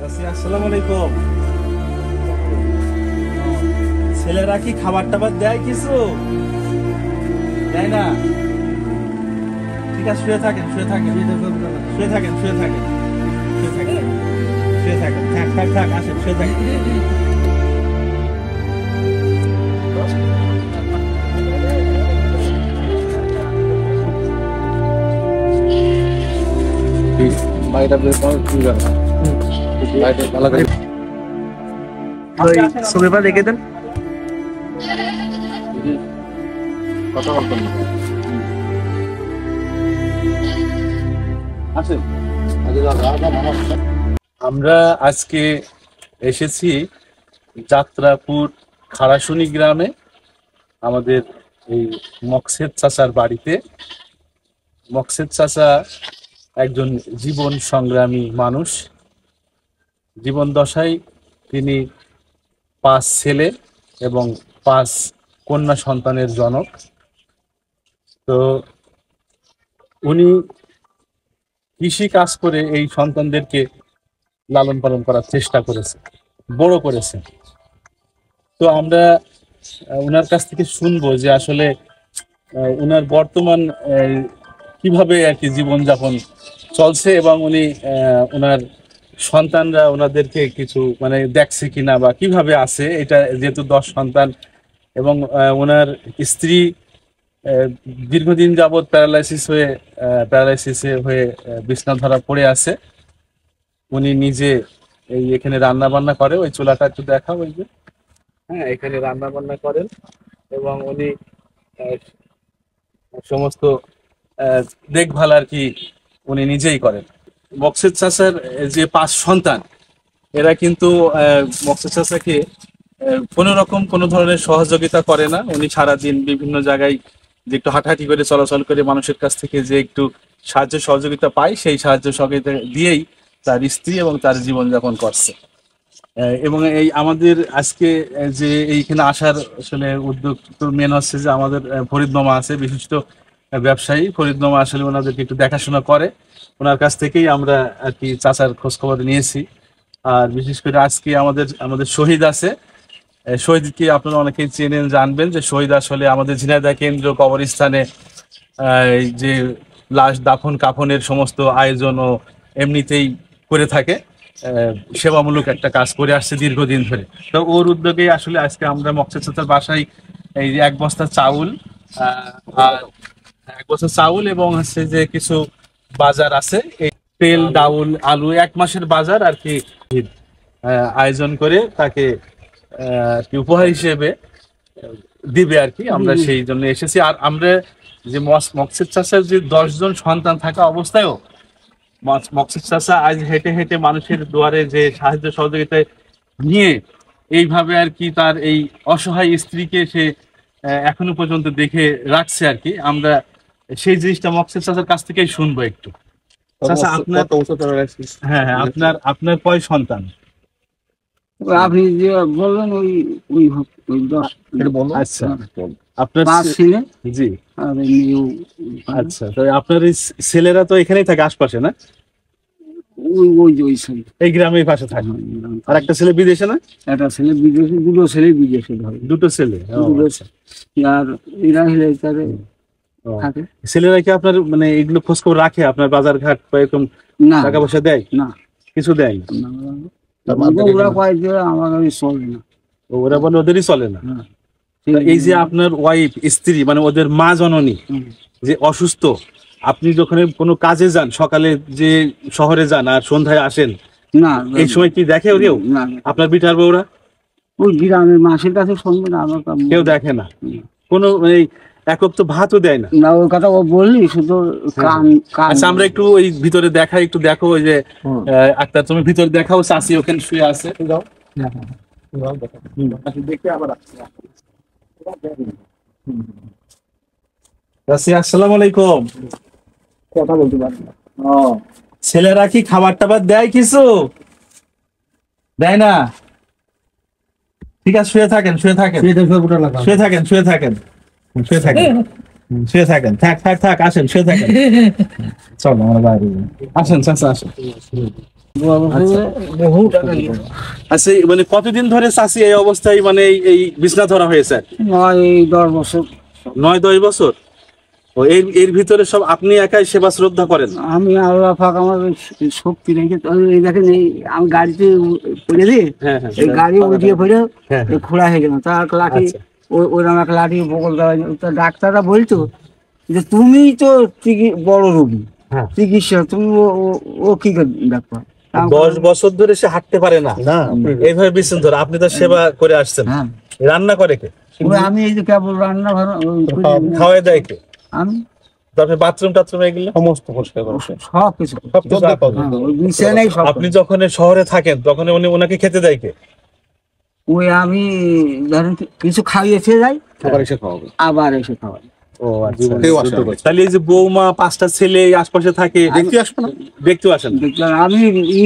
আসসালামু আলাইকুম। ছেলেরা কি খাবার টাবার দেয় কিছু? দেয় না? ঠিক আছে, শুয়ে থাকেন শুয়ে থাকেন শুয়ে থাকেন শুয়ে থাকেন শুয়ে থাকেন শুয়ে থাকেন থাক থাক থাক, আসেন শুয়ে থাকেন। ছবিটা দেখে দেন। আমরা আজকে এসেছি যাত্রাপুর খাড়াশুনি গ্রামে, আমাদের এই মকসেদ চাচার বাড়িতে। মকসেদ চাচা একজন জীবন সংগ্রামী মানুষ। জীবন দশায় তিনি 5 ছেলে এবং 5 কন্যা সন্তানের জনক। তো উনি কৃষি কাজ করে এই সন্তানদেরকে লালন পালন করার চেষ্টা করেছে, বড় করেছে। তো আমরা ওনার কাছ থেকে শুনবো যে আসলে ওনার বর্তমান কিভাবে আর কি জীবনযাপন চলছে, এবং উনি ওনার সন্তানরা ওনাদেরকে কিছু মানে দেখছে কিনা বা কিভাবে আছে, এটা যেহেতু 10 সন্তান এবং ওনার স্ত্রী দীর্ঘদিন যাবৎ প্যারালাইসিসে হয়ে বিছনা ধরা পড়ে আছে। উনি নিজে এই এখানে রান্না বান্না করে, ওই চুলাটা একটু দেখাও, ওই যে হ্যাঁ, এখানে রান্না বান্না করেন এবং উনি সমস্ত দেখভাল আর কি উনি নিজেই করেন। মকসেদ চাচার যে 5 সন্তান, এরা কিন্তু মকসেদ চাচাকে কোনো রকম কোনো ধরনের সহযোগিতা করে না। উনি সারাদিন বিভিন্ন জায়গায় যে একটু হাঁটাহাঁটি করে চলাচল করে মানুষের কাছ থেকে যে একটু সাহায্য সহযোগিতা পায়, সেই সাহায্য সহযোগিতা দিয়েই তার স্ত্রী এবং তার জীবনযাপন করছে। এবং এই আমাদের আজকে যে এইখানে আসার আসলে উদ্যোগ তো মেন হচ্ছে যে আমাদের ফরিদ মামা আছে, বিশিষ্ট ব্যবসায়ী। ফরিদ মামা আসলে ওনাদেরকে একটু দেখাশোনা করে, ওনার কাছ থেকেই আমরা আর কি চাচার খোঁজখবর নিয়েছি। আর বিশেষ করে আজকে আমাদের শহীদ আছে, শহীদকে আপনারা অনেকেই চেনেন জানবেন যে শহীদ আসলে আমাদের ঝিনাইদহ কেন্দ্রীয় কবরস্থানে এই যে লাশ দাফন কাফনের সমস্ত আয়োজনও এমনিতেই করে থাকে, সেবামূলক একটা কাজ করে আসছে দীর্ঘদিন ধরে। তো ওর উদ্যোগেই আসলে আজকে আমরা মকসেদ চাচার বাসায় এই যে 1 বস্তা চাউল, আর 1 বস্তা চাউল এবং হচ্ছে যে কিছু বাজার আছে, এই তেল ডাউল আলু 1 মাসের বাজার আর কি আয়োজন করে তাকে উপহার হিসেবে দিবে আর কি। আমরা সেই জন্য এসেছি। আর আমরা যে মকসেদ চাচার যে 10 জন সন্তান থাকা অবস্থায়ও মকসেদ চাচা আজ হেঁটে হেঁটে মানুষের দুয়ারে যে সাহায্য সহযোগিতায় নিয়ে এইভাবে আর কি তার এই অসহায় স্ত্রীকে সে এখনো পর্যন্ত দেখে রাখছে আর কি। আমরা সেই জিনিসটা মকসেদ চাচার কাছ থেকেই শুনবো একটু। চাচা আপনার হ্যাঁ আপনার কয় সন্তান? আপনি যে বললেন ওই ওই ওই 10। আচ্ছা, আপনার 5 ছেলে। জি, আর মেয়েও। আচ্ছা, তো আপনার এই ছেলেরা তো এখানেই থাকে আশপাশে না? ওই ওই যে ওই ছেলে এই গ্রামের পাশে থাকে। আর একটা ছেলে বিদেশে না? একটা ছেলে বিদেশে, 2টো ছেলে বিদেশে ধরে। 2টো ছেলে। আর এরা হলে তারে থাকে। ছেলেরা কি আপনার মানে এগুলো খোঁজ খবর রাখে, আপনার বাজার ঘাট বা এরকম না টাকা পয়সা দেয়? না, কিছু দেয় না। ওরা কয় যে আমার চলে না, ওরা বলে ওদেরই চলে না। এই যে আপনার ওয়াইফ স্ত্রী মানে ওদের মা জননী যে অসুস্থ, আপনি যখন কোনো কাজে যান, সকালে যে শহরে যান আর সন্ধ্যায় আসেন, না এই সময় কি দেখে কেউ? আপনার বিটার বউরা ওই গ্রামের মাসের কাছে শুনবে না, আমার কেউ দেখে না, কোনো এই একক তো ভাতও দেয় না। না, ওই কথা ও বললি শুধু কান। আচ্ছা, আমরা একটু ওই ভিতরে দেখাই, একটু দেখো ওই যে আক্তার, তুমি ভিতরে দেখাও, চাচি ওখানে শুয়ে আছে। দেখে আবার আসসালামু আলাইকুম। কথা বলতে পারি না। ছেলেরা কি খাবার টাবার দেয় কিছু? দেয় না? ঠিক আছে, শুয়ে থাকেন শুয়ে থাকেন শুয়ে থাকেন শুয়ে থাকেন শুয়ে থাকেন শুয়ে থাকেন থাক থাক থাক, আসেন শুয়ে থাকেন। চলো আমরা বাইরে আসেন চাচা, আসেন। বহু টাকা নিয়ে। আচ্ছা মানে কতদিন ধরে চাষি এই অবস্থায় মানে এই বিছনা ধরা হয়েছে? নয় এই 10 বছর। 9-10 বছর। ও এর ভিতরে সব আপনি একাই সেবা শ্রদ্ধা করেন? আমি আল্লাহ পাক আমার শক্তি রেখে এই দেখেন এই আমি গাড়িতে পড়ে দিই, হ্যাঁ হ্যাঁ এই গাড়ি উঠিয়ে পড়ে হ্যাঁ, এই খোড়া হয়ে গেলাম, তার লাঠি আচ্ছা। ওইরকম একটা লাঠি বকল দেওয়া। তো ডাক্তাররা বলতো যে তুমি তো বড় রোগী, হ্যাঁ। চিকিৎসা তুমি ও কি করে ডাক্তার? 10 বছর ধরে সে হাঁটতে পারে না, এইভাবে বিছনা ধরে আপনি তো সেবা করে আসছেন। হ্যাঁ, রান্না করে কে? আমি এই যে কেবল রান্না খাওয়াই দেয় কে? আমি তারপরে বাথরুম টাথরুম এগুলো সমস্ত পরিষ্কার করে সব কিছু ওই বিছানায় সব। আপনি যখন শহরে থাকেন তখন উনি ওনাকে খেতে দেয় কে? ওই আমি ধরেন কিছু খাইয়েছে যাই, আবার এসে খাওয়াবে। আবার এসে খাওয়াই। ও আচ্ছা। কেউ আসে না। তাহলে এই যে বৌমা 5টা ছেলে এই আশপাশে থাকে, দেখতে আসবে না, দেখতেও আসেন? দেখলাম আমি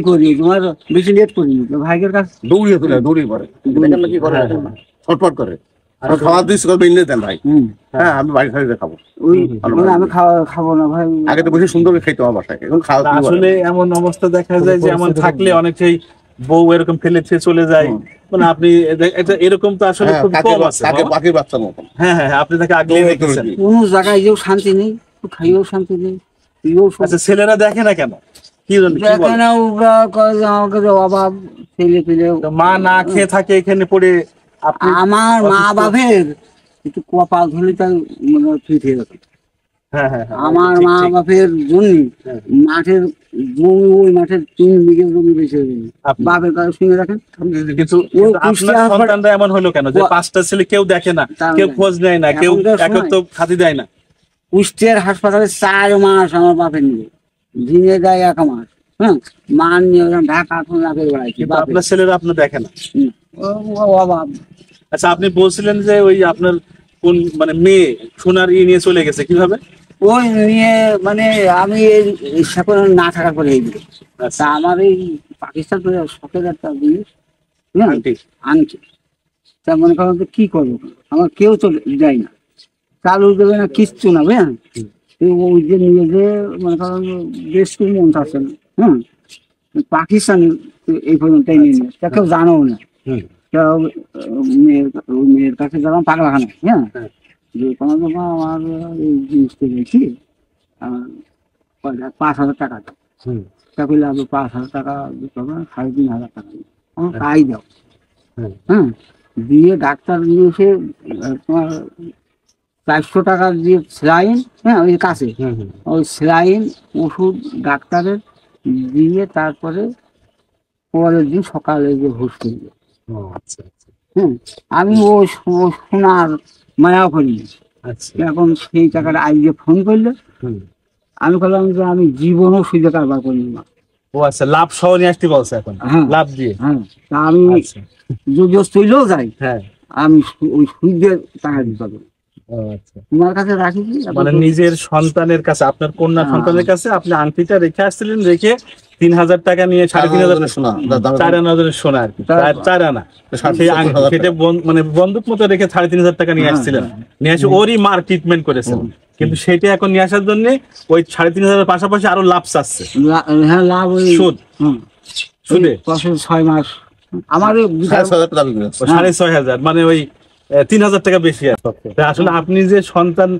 করি তোমার বেশি লেট করিনি তো ভাইয়ের কাছে দৌড়িয়ে তুলে দৌড়িয়ে পড়ে দেখেন না কি করে, ছটফট করে। আর খাওয়া দিস করবে এনে দেন ভাই। হ্যাঁ আমি বাড়ি খাইতে খাবো। ওই আমি খাবো না ভাই। আগে তো বসে সুন্দর করে খেতে হবে বাসায়, এখন খাওয়া না, আসলে এমন অবস্থা দেখা যায় যে এমন থাকলে অনেকেই বউ এরকম ফেলে ছেড়ে চলে যায়। মানে আপনি এটা এরকম তো আসলে খুব কম আছে। পাখির বাচ্চার মতো। হ্যাঁ হ্যাঁ, আপনি তাকে আগলে রেখেছেন। কোন জায়গায় যেও শান্তি নেই, খাইয়েও শান্তি নেই। আচ্ছা, ছেলেরা দেখে না কেন? কি জন্য? কি দেখে বলে? না ওরা কয় যে আমাকে যে অভাব ছেলে পেলে। তো মা না খেয়ে থাকে এখানে পড়ে, আপনি আমার মা বাপের একটু কপাল ধরে তাই মানে ফিট হয়ে গেছে। হ্যাঁ হ্যাঁ হ্যাঁ, আমার ঠিক, মা ঠিক। বাপের জন্য হ্যাঁ। মাঠের জমি, ওই মাঠের 3 বিঘে জমি বেশি হয়ে গেছে। আপনি- বাপের কাছে শুনে রাখেন। কিন্তু আপনার সন্তানরা এমন হলো কেন যে 5টা ছেলে কেউ দেখে না, কেউ খোঁজ নেয় না, কেউ এখনকার সময়- একত্র খাতি দেয় না? কুষ্টিয়ার হাসপাতালে 4 মাস আমার বাপের নিয়ে ঝিঙে দেয় 1 মাস। হ্যাঁ, মান নিয়ে ওরকম ঢাকা খুন রাখে বেড়াইছে কিন্তু আপনার ছেলেরা আপনার দেখে না। অভাব। আচ্ছা, আপনি বলছিলেন যে ওই আপনার কোন মানে মেয়ে সোনার নিয়ে চলে গেছে, কিভাবে? ওই নিয়ে মানে আমি এই ইচ্ছা করে না থাকা করে এই দিকে। তা আমার এই পাকিস্তান করে শখের একটা জিনিস, হ্যাঁ, আন্টি। আনছে। তা মনে করেন যে কি করবো, আমার কেউ তো যায় না, চালু দেবে না, কিচ্ছু না, বুঝলেন। ওই যে নিয়ে যে মনে করেন বেশ খুব মন থাকছে না। হ্যাঁ, পাকিস্তানি এই পর্যন্তই নিয়ে নিয়ে তা কেউ জানেও না। হুম। তা ওই মেয়ের কাছে গেলাম পাগলাখানা। হ্যাঁ, হ্যাঁ। যে কোনো তোমার আমার এই জিনিসটা দেখি 5,000 টাকা দাও। হুম। তা করলে আমি 5,000 টাকা দিতে হবে না, 3,500 টাকা দিই। আমার তাই দাও। হুম। হ্যাঁ, দিয়ে ডাক্তার নিয়ে এসে তোমার 400 টাকা দিয়ে স্যালাইন, হ্যাঁ ওই কাছে হুম, হুম। ওই স্যালাইন ওষুধ ডাক্তারের দিয়ে তারপরে পরের দিন সকালে যে হোস্টেল। ও আচ্ছা আচ্ছা হ্যাঁ, আমি ও শোনার মায়া করিনি। আচ্ছা। এখন সেই টাকাটা আজকে ফোন করলে হুম। আমি বললাম যে আমি জীবনও সুযোগ কারবার করি না। ও আচ্ছা, লাভ সহ নিয়ে আসতে বলছে এখন? হ্যাঁ। লাভ দিয়ে? হ্যাঁ, তা আমি আচ্ছা। যদি চলেও যাই হ্যাঁ। আমি ওই সুদের টাকা দিতে পারবো। ও আচ্ছা, তোমার কাছে রাখি কি? মানে নিজের সন্তানের কাছে, আপনার কন্যা হ্যাঁ। সন্তানের কাছে আপনি আংটিটা রেখে আসছিলেন, রেখে 3,000 টাকা নিয়ে 3,500 শোনা 4 আনা ওজনের সোনা আর কি, 4 আনা সেই আংটি কেটে মানে বন্দুক মতো রেখে 3,500 টাকা নিয়ে আসছিলেন, নিয়ে এসে ওরই মার ট্রিটমেন্ট করেছেন। কিন্তু সেটা এখন নিয়ে আসার জন্য ওই 3,500 পাশাপাশি আরো লাভ চাচ্ছে। হ্যাঁ, লাভ ওই সুদ? হুম, সুদে? 6 মাস আমার ওই 6,500 দাবি করে। ও 6,500, মানে ওই 3,000 টাকা বেশি আছে। তা আসলে আপনি যে সন্তান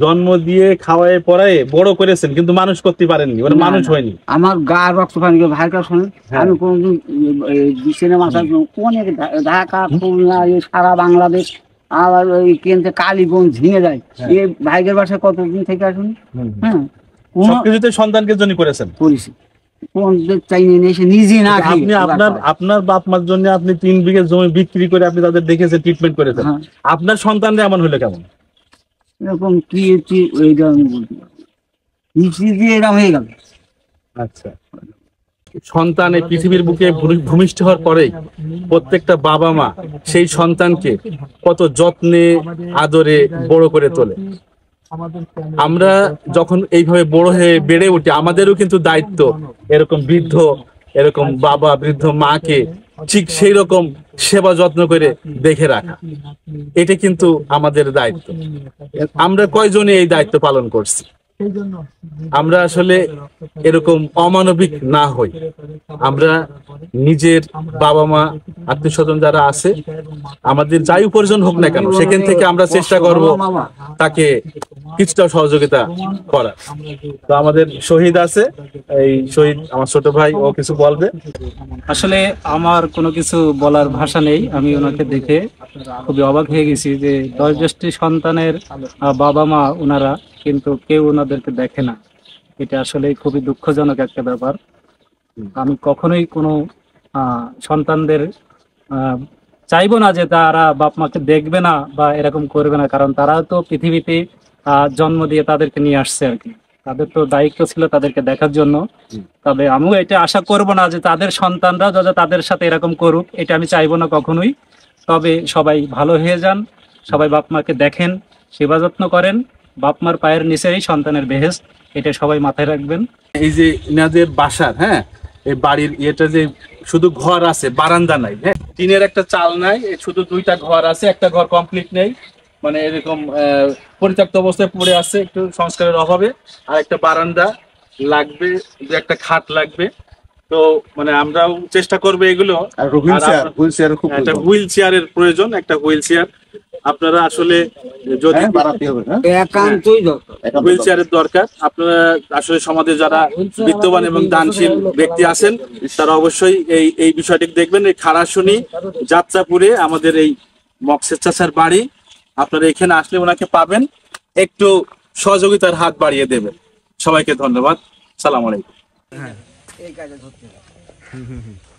জন্ম দিয়ে খাওয়ায় পড়ায় বড় করেছেন কিন্তু মানুষ করতে পারেননি, ওরা মানুষ হয়নি। আমার গা রক্ত পানি ভাইয়ের কাছে শোনেন। হ্যাঁ। আমি কোনদিন বিছানা মাথায় অনেক ঢাকা খুলনা এই সারা বাংলাদেশ আবার ওই কেন্দ্রে কালীগঞ্জ ঝিঙে যায়। হ্যাঁ। এই ভাইয়ের বাসায় কতদিন থেকে আসুন। হ্যাঁ, কোনো সবকিছুতে সন্তানকে জন্য করেছেন। করেছি, কোন চাইনি নিয়ে এসে নিজে না খেয়ে আপনি আপনার বাপ মার জন্য আপনি 3 বিঘা জমি বিক্রি করে আপনি তাদের দেখেছেন, ট্রিটমেন্ট করেছেন। হ্যাঁ। আপনার সন্তানরা এমন হলো কেমন? এরকম কি এইটা আমি বলতে পারবো, মিষ্টি দিয়ে এরকম হয়ে গেল। আচ্ছা, সন্তান এই পৃথিবীর বুকে ভূমিষ্ঠ হওয়ার পরেই প্রত্যেকটা বাবা মা সেই সন্তানকে কত যত্নে আদরে বড় করে তোলে। আমরা যখন এইভাবে বড় হয়ে বেড়ে উঠি আমাদেরও কিন্তু দায়িত্ব এরকম এরকম বাবা বৃদ্ধ মাকে ঠিক সেই রকম সেবা যত্ন করে দেখে রাখা। এটা কিন্তু আমাদের দায়িত্ব। আমরা কয়জনে এই দায়িত্ব পালন করছি? আমরা আসলে এরকম অমানবিক না হই। আমরা নিজের বাবা মা আত্মীয় স্বজন যারা আছে, আমাদের যাই উপার্জন হোক না কেন, সেখান থেকে আমরা চেষ্টা করব তাকে কিছুটা সহযোগিতা করার। তো আমাদের শহীদ আছে, এই শহীদ আমার ছোট ভাই, ও কিছু বলবে। আসলে আমার কোনো কিছু বলার ভাষা নেই। আমি ওনাকে দেখে খুবই অবাক হয়ে গেছি যে 10 জ্যেষ্ঠী সন্তানের বাবা মা ওনারা, কিন্তু কেউ ওনাদেরকে দেখে না। এটা আসলে খুবই দুঃখজনক একটা ব্যাপার। আমি কখনোই কোনো সন্তানদের চাইবো না যে তারা বাপ মাকে দেখবে না বা এরকম করবে না, কারণ তারাও তো পৃথিবীতে জন্ম দিয়ে তাদেরকে নিয়ে আসছে আর কি। তাদের তো দায়িত্ব ছিল তাদেরকে দেখার জন্য। তবে আমিও এটা আশা করব না যে তাদের সন্তানরা যাতে তাদের সাথে এরকম করুক, এটা আমি চাইবো না কখনোই। তবে সবাই ভালো হয়ে যান, সবাই বাপ মাকে দেখেন, সেবা যত্ন করেন। বাপ মার পায়ের নিচেই সন্তানের বেহেশত, এটা সবাই মাথায় রাখবেন। এই যে ইনাদের বাসার, হ্যাঁ, এই বাড়ির এটা যে শুধু ঘর আছে, বারান্দা নাই, হ্যাঁ, টিনের একটা চাল নাই, এই শুধু 2টা ঘর আছে, একটা ঘর কমপ্লিট নেই, মানে এরকম পরিত্যক্ত অবস্থায় পড়ে আছে একটু সংস্কারের অভাবে। আর একটা বারান্দা লাগবে, একটা খাট লাগবে। তো মানে আমরাও চেষ্টা করবো এগুলো। আর হুইল চেয়ার খুব একটা হুইল চেয়ারের প্রয়োজন, একটা হুইল চেয়ার আপনারা আসলে যদি বাড়াতে হবে। হ্যাঁ, একান্তই দরকার। হুইল চেয়ারের দরকার। আপনারা আসলে সমাজে যারা বিত্তবান এবং দানশীল ব্যক্তি আছেন, তারা অবশ্যই এই বিষয়টি দেখবেন। এই খারাশুনি যাত্রাপুরে আমাদের এই মকসেদ চাচার বাড়ি, আপনারা এখানে আসলে ওনাকে পাবেন, একটু সহযোগিতার হাত বাড়িয়ে দেবেন। সবাইকে ধন্যবাদ। সালাম আলাইকুম। এই কাজে ধরতে হবে।